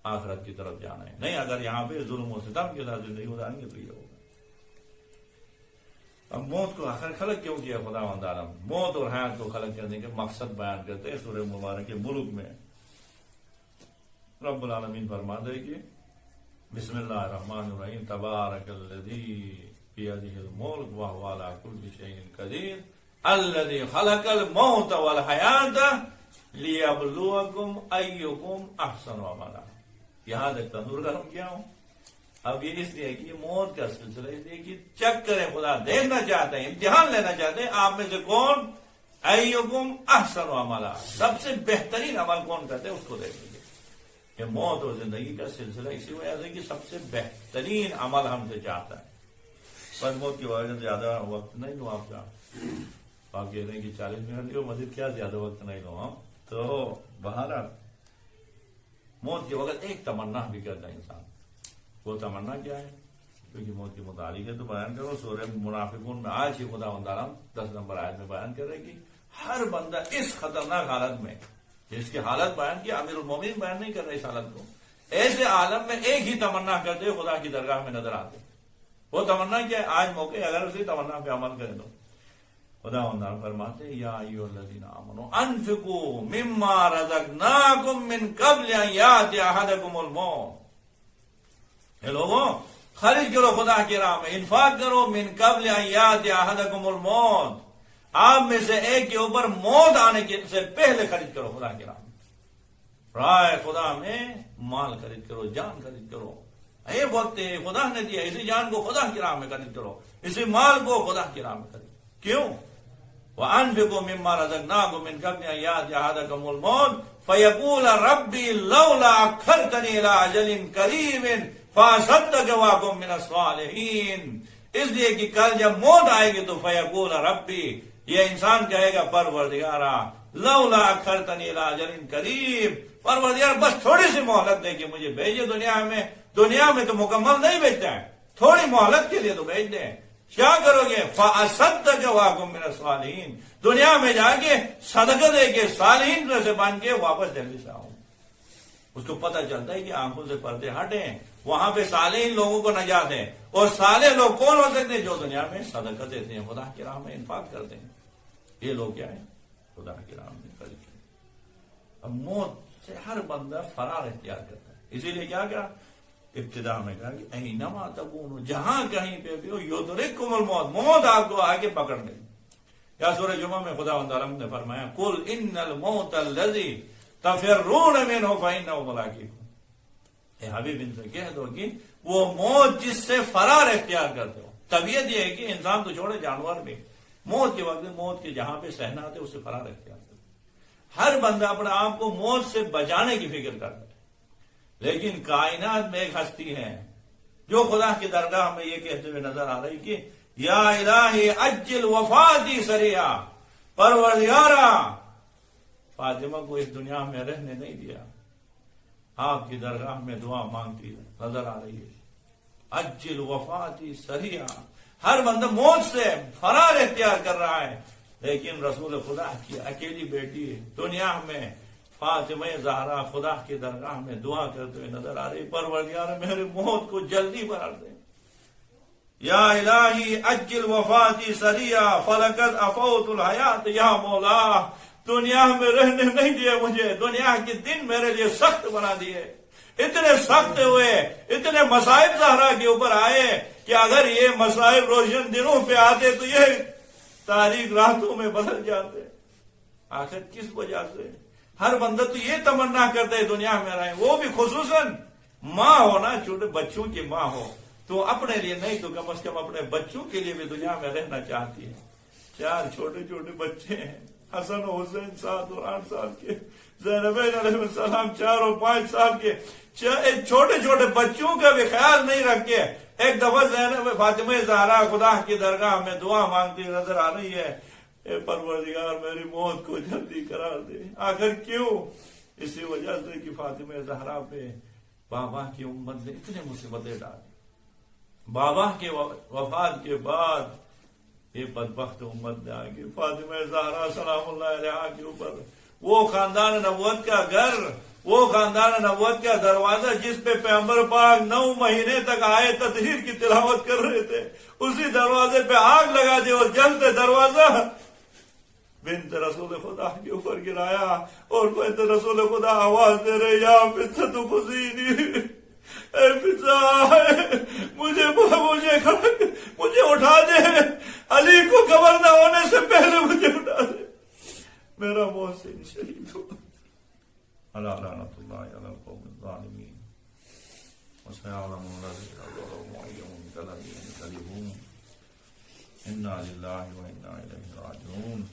آخرت کی طرف جانا ہے. نہیں اگر یہاں پہ ظلم و ستم کے ساتھ زندگی گزاریں گے تو یہ ہوگا. اب موت کو آخر خلق کیوں کیا خداوند عالم؟ موت اور حیات کو خلق کرنے کے مقصد بیان کرتے ہیں سورہ مبارک ملک میں. رب العالمین فرماتے ہیں کہ بسم اللہ الرحمن الرحیم تبارک الذی بیدہ الملک وہو علی کل شیء قدیر الذی خلق الموت والحیات لیبلوکم ایکم احسن عملا. یہاں تک تندور گرم کیا ہوں. اب یہ اس لیے کہ موت کا سلسلہ اس لیے کہ چیک کرے خدا دیکھنا چاہتے ہیں امتحان لینا چاہتے ہیں آپ میں سے کون ایکم احسن عملا سب سے بہترین عمل کون کرتے ہیں اس کو دیکھیں گے. یہ موت اور زندگی کا سلسلہ اسی وجہ سے کہ سب سے بہترین عمل ہم سے چاہتا ہے. پر موت کی وجہ سے زیادہ وقت نہیں لوں آپ کا. آپ کہہ رہے ہیں کہ 40 منٹ لو مزید کیا زیادہ وقت نہیں لوں ہم تو باہر موت کے وقت ایک تمنا بھی کرتا ہے انسان. وہ تمنا کیا ہے؟ کیونکہ موت کے متعلق ہے تو بیان کرو. سورہ منافقون میں آج ہی خداوند عالم 10 نمبر آیت میں بیان کر رہے کہ ہر بندہ اس خطرناک حالت میں جس کی حالت بیان کی امیر المومنین بیان نہیں کر رہے اس حالت کو ایسے عالم میں ایک ہی تمنا کرتے خدا کی درگاہ میں نظر آتے. وہ تمنا کیا ہے؟ آج موقع اگر اسی تمنا پہ عمل کرے تو خداوند عالم فرماتے یا ایھا الذین آمنوا انفقوا مما رزقناکم من قبل ان یأتی احدکم الموت. اے لوگوں خرچ کرو خدا کی راہ میں انفاق کرو من قبل ان یأتی احدکم الموت. آپ میں سے ایک کے اوپر موت آنے سے پہلے خرچ کرو خدا کی راہ میں. رائے خدا میں مال خرید کرو جان خرید کرو. یہ بہت خدا نے دیا اسی جان کو خدا کی راہ میں خرید کرو اسی مال کو خدا کی راہ میں خرید. کیوں؟ وَأَنفِقُوا مِمَّا رَزَقْنَاكُم مِّن قَبْلِ أَن يَأْتِيَ أَحَدَكُمُ الْمَوْتُ فَيَقُولَ رَبِّي لَوْلَا أَخَّرْتَنِي إِلَىٰ أَجَلٍ قَرِيبٍ فَأَصَدَّقَ وَأَكُن مِّنَ الصَّالِحِينَ. اس لیے کہ کل جب موت آئے گی تو فَيَقُولَ رَبِّي یہ انسان کہے گا پروردگارا لولا اخرتنی الی اجل قریب پروردگار بس تھوڑی سی مہلت دے کہ مجھے بھیجے دنیا میں تو مکمل نہیں بھیجتا ہے تھوڑی مہلت کے لیے تو بھیج دیں. کیا کرو گے؟ فَأَصَدَّقَ وَأَكُن مِّنَ الصَّالِحِينَ دنیا میں جا کے صدقہ دے کے صالحین سے بن کے واپس جلدی سے آؤں. اس کو پتہ چلتا ہے کہ آنکھوں سے پردے ہٹیں وہاں پہ صالحین لوگوں کو نجات ہے. اور صالح لوگ کون ہو سکتے ہیں؟ جو دنیا میں صدقہ دیتے ہیں خدا کی راہ میں انفاق کرتے ہیں. یہ لوگ کیا ہیں؟ خدا کی راہ میں خرچ کرتے ہیں. اب موت سے ہر بندہ فرار اختیار کرتا ہے. اسی لیے کیا کہا ابتدا میں کہا کہ اینما تکونوا جہاں کہیں پہ بھی ہو یدرککم الموت موت آپ کو آگے پکڑ لے. یا سورہ جمعہ میں خداوند عالم نے فرمایا قل ان الموت الذی تفرون منہ فانہ ملاقیکم. اے حبیب ان سے کہہ دو کہ وہ موت جس سے فرار اختیار کرتے ہو. طبیعت یہ ہے کہ انسان تو چھوڑے جانور بھی موت کے وقت موت کے جہاں پہ سہنا آتے اس سے فرار اختیار کرتے. ہر بندہ اپنے آپ کو موت سے بچانے کی فکر کرتا ہے. لیکن کائنات میں ایک ہستی ہے جو خدا کی درگاہ میں یہ کہتے ہوئے نظر آ رہی کہ یا الہی عجل وفاتی سریعا پروردگارا فاطمہ کو اس دنیا میں رہنے نہیں دیا آپ کی درگاہ میں دعا مانگتی نظر آ رہی ہے. عجل وفاتی سریعا ہر بندہ موت سے فرار اختیار کر رہا ہے. لیکن رسول خدا کی اکیلی بیٹی دنیا میں فاطمہ زہرا خدا کی درگاہ میں دعا کرتے ہوئے نظر آ رہی پروردگار میرے موت کو جلدی بھر دے. یا الہی عجل وفاتی سریعا فلقد افوت الحیات یا مولا دنیا میں رہنے نہیں دیے مجھے. دنیا کے دن میرے لیے سخت بنا دیے. اتنے سخت ہوئے اتنے مصائب زہرا کے اوپر آئے کہ اگر یہ مصائب روشن دنوں پہ آتے تو یہ تاریک راتوں میں بدل جاتے. آخر کس وجہ سے؟ ہر بندہ تو یہ تمنا کرتا ہے دنیا میں رہے وہ بھی خصوصاً ماں ہونا چھوٹے بچوں کی ماں ہو تو اپنے لیے نہیں تو کم از کم اپنے بچوں کے لیے بھی دنیا میں رہنا چاہتی ہے. 4 چھوٹے چھوٹے بچے ہیں حسن و حسین 7 اور 8 سال کے زینبین علیہ السلام 4 اور 5 سال کے چھوٹے چھوٹے بچوں کا بھی خیال نہیں رکھ کے ایک دفعہ زینب فاطمہ زہرا خدا کی درگاہ میں دعا مانگتی نظر آ رہی ہے اے پروردگار میری موت کو جلدی قرار دے. آخر کیوں؟ اسی وجہ سے کہ فاطمہ زہرا پہ بابا کی امت نے اتنے مصیبتیں ڈالی. بابا کے وفات کے بعد یہ بدبخت امت نے آگے فاطمہ زہرا سلام اللہ علیہا کے اوپر وہ خاندان نبوت کا گھر وہ خاندان نبوت کا دروازہ جس پہ پیغمبر پاک 9 مہینے تک آئے تطہیر کی تلاوت کر رہے تھے، اسی دروازے پہ آگ لگا دی اور جلتے دروازہ بنت رسول خدا کے اوپر گرایا، اور بنت رسول خدا آواز دے رہے یا فطرت خزینی، اے فضا مجھے اٹھا دے، علی کو خبر نہ ہونے سے پہلے مجھے اٹھا دے، میرا محسن شہید ہو۔ الا لعنت اللہ علی القوم الظالمین وسيعلم الذين ظلموا أي منقلب ينقلبون إنا لله وإنا إليه راجعون۔